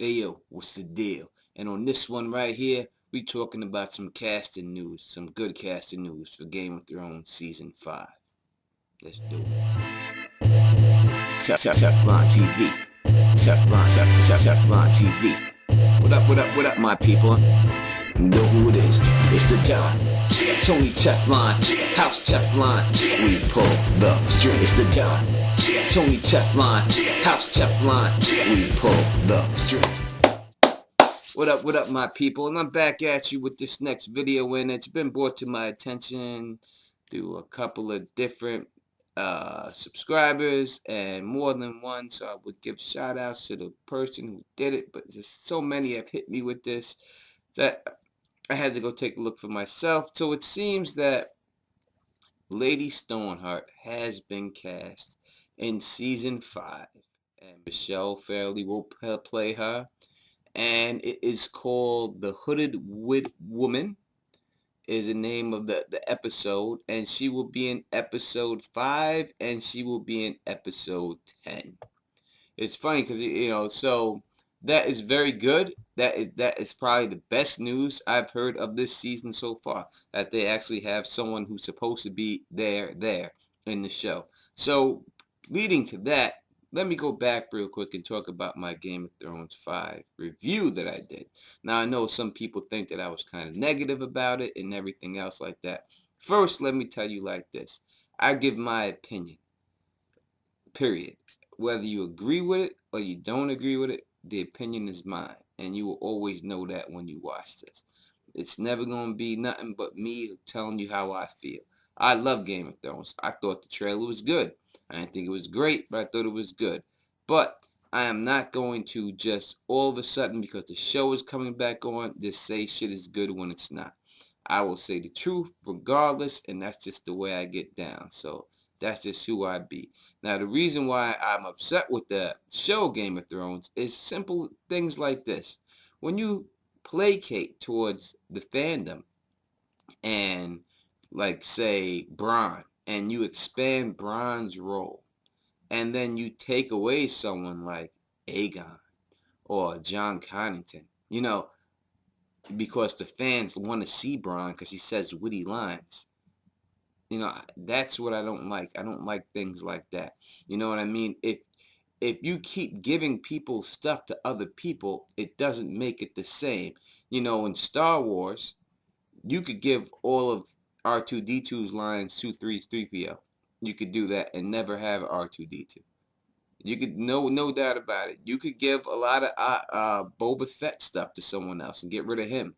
Hey yo, what's the deal? And on this one right here, we talking about some casting news, some good casting news for Game of Thrones Season 5. Let's do it. Teflon TV. Teflon TV. What up, my people? You know who it is. It's the Don. Tony Teflon. House Teflon. We pull the string. It's the Don. Tony Teflon. House Teflon. We pull the string. What up, my people? And I'm back at you with this next video, and it's been brought to my attention through a couple of different subscribers and more than one, so I would give shout outs to the person who did it, but just so many have hit me with this that I had to go take a look for myself. So it seems that Lady Stoneheart has been cast in Season 5, and Michelle Fairley will play her, and it is called The Hooded Woman is the name of the episode, and she will be in episode 5, and she will be in episode 10. It's funny because, so that is very good. That is probably the best news I've heard of this season so far, that they actually have someone who's supposed to be there in the show. So leading to that, let me go back real quick and talk about my Game of Thrones 5 review that I did. Now, I know some people think that I was kind of negative about it and everything else like that. First, let me tell you like this. I give my opinion, period. Whether you agree with it or you don't agree with it, the opinion is mine. And you will always know that when you watch this. It's never going to be nothing but me telling you how I feel. I love Game of Thrones. I thought the trailer was good. I didn't think it was great, but I thought it was good. But I am not going to just all of a sudden, because the show is coming back on, just say shit is good when it's not. I will say the truth regardless, and that's just the way I get down. So that's just who I be. Now, the reason why I'm upset with the show Game of Thrones is simple things like this. When you placate towards the fandom and, like, say, Bronn, and you expand Bronn's role, and then you take away someone like Aegon or John Connington, because the fans want to see Bronn because he says witty lines. That's what I don't like. I don't like things like that. You know what I mean? If you keep giving people stuff to other people, it doesn't make it the same. In Star Wars, you could give all of R2D2's lines to 3PO. You could do that and never have R2D2. You could, no doubt about it. You could give a lot of Boba Fett stuff to someone else and get rid of him.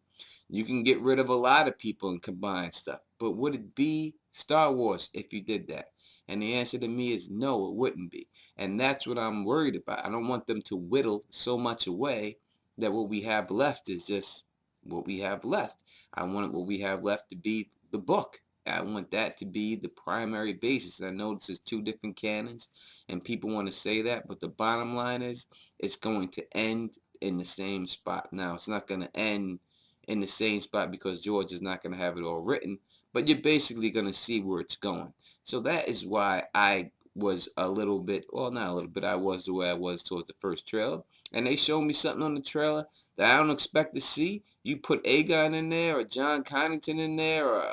You can get rid of a lot of people and combine stuff. But would it be Star Wars if you did that? And the answer to me is no, it wouldn't be. And that's what I'm worried about. I don't want them to whittle so much away that what we have left is just what we have left. I want what we have left to be the book. I want that to be the primary basis. And I know this is two different canons, and people want to say that, but the bottom line is it's going to end in the same spot. Now, it's not going to end in the same spot because George is not going to have it all written, but you're basically going to see where it's going. So that is why I was a little bit, well, not a little bit, I was the way I was towards the first trailer. And they showed me something on the trailer that I don't expect to see. You put Aegon in there or John Connington in there or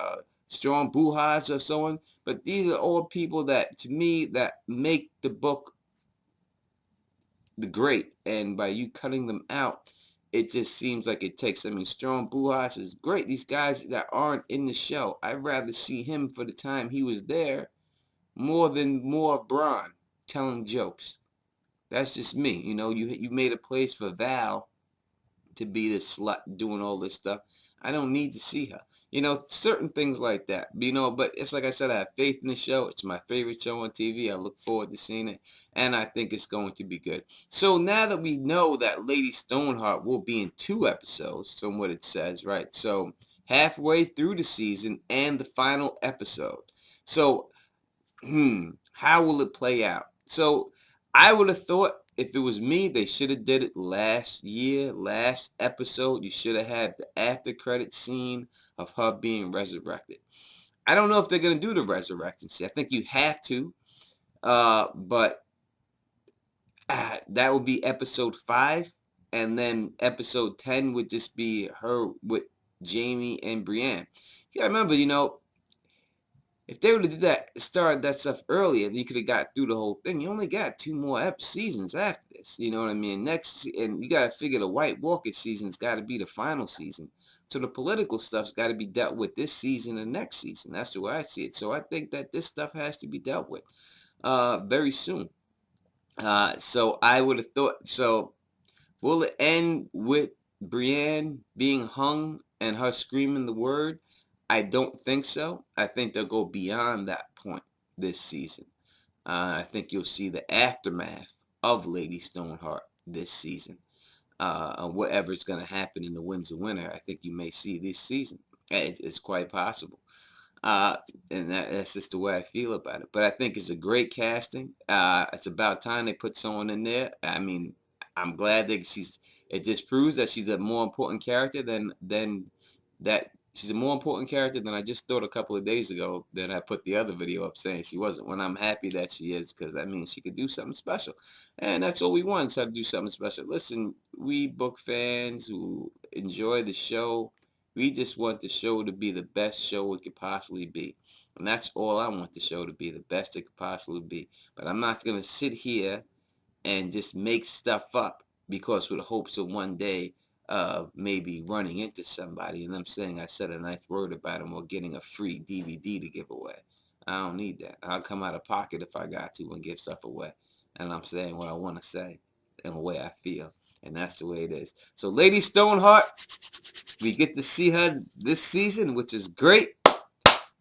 Strong Buhas or so on. But these are all people that, to me, that make the book the great. And by you cutting them out, it just seems like it takes. Strong Buhas is great. These guys that aren't in the show, I'd rather see him for the time he was there more than more Bronn telling jokes. That's just me. You made a place for Val to be the slut doing all this stuff. I don't need to see her. Certain things like that. But it's like I said, I have faith in the show. It's my favorite show on TV. I look forward to seeing it, and I think it's going to be good. So now that we know that Lady Stoneheart will be in 2 episodes, from what it says, right? So halfway through the season and the final episode. So how will it play out? So I would have thought if it was me, they should have did it last year, last episode. You should have had the after credit scene of her being resurrected. I don't know if they're going to do the resurrection scene. I think you have to, but that would be episode 5. and then episode 10 would just be her with Jamie and Brienne. You gotta remember, if they would have did that, started that stuff earlier, you could have got through the whole thing. You only got 2 more seasons after this. You know what I mean? And you got to figure the White Walker season's got to be the final season. So the political stuff's got to be dealt with this season and next season. That's the way I see it. So I think that this stuff has to be dealt with very soon. So I would have thought. So will it end with Brienne being hung and her screaming the word? I don't think so. I think they'll go beyond that point this season. I think you'll see the aftermath of Lady Stoneheart this season. Whatever's going to happen in the Winds of Winter, I think you may see this season. It's quite possible. And that's just the way I feel about it. But I think it's a great casting. It's about time they put someone in there. I mean, I'm glad that it just proves that she's a more important character than that. She's a more important character than I just thought a couple of days ago that I put the other video up saying she wasn't. When I'm happy that she is, because that means she could do something special. And that's all we want, is her to do something special. Listen, we book fans who enjoy the show, we just want the show to be the best show it could possibly be. And that's all I want the show to be, the best it could possibly be. But I'm not going to sit here and just make stuff up because with the hopes of one day maybe running into somebody and I'm saying I said a nice word about them or getting a free DVD to give away. I don't need that. I'll come out of pocket if I got to and give stuff away. And I'm saying what I want to say and the way I feel. And that's the way it is. So Lady Stoneheart, we get to see her this season, which is great.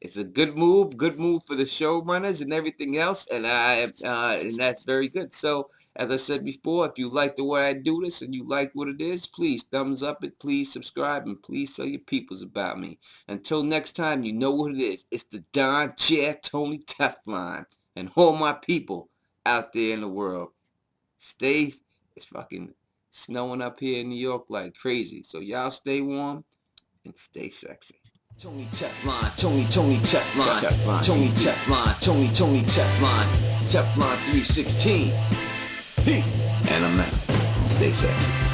It's a good move for the showrunners and everything else, and that's very good. So, as I said before, if you like the way I do this and you like what it is, please thumbs up it, please subscribe, and please tell your peoples about me. Until next time, you know what it is. It's the Don Chair Tony Teflon, and all my people out there in the world. It's fucking snowing up here in New York like crazy, so y'all stay warm and stay sexy. Tony Teflon, Tony Teflon, Tony Teflon, Tony Teflon, Teflon 316. Peace. And I'm out. Stay sexy.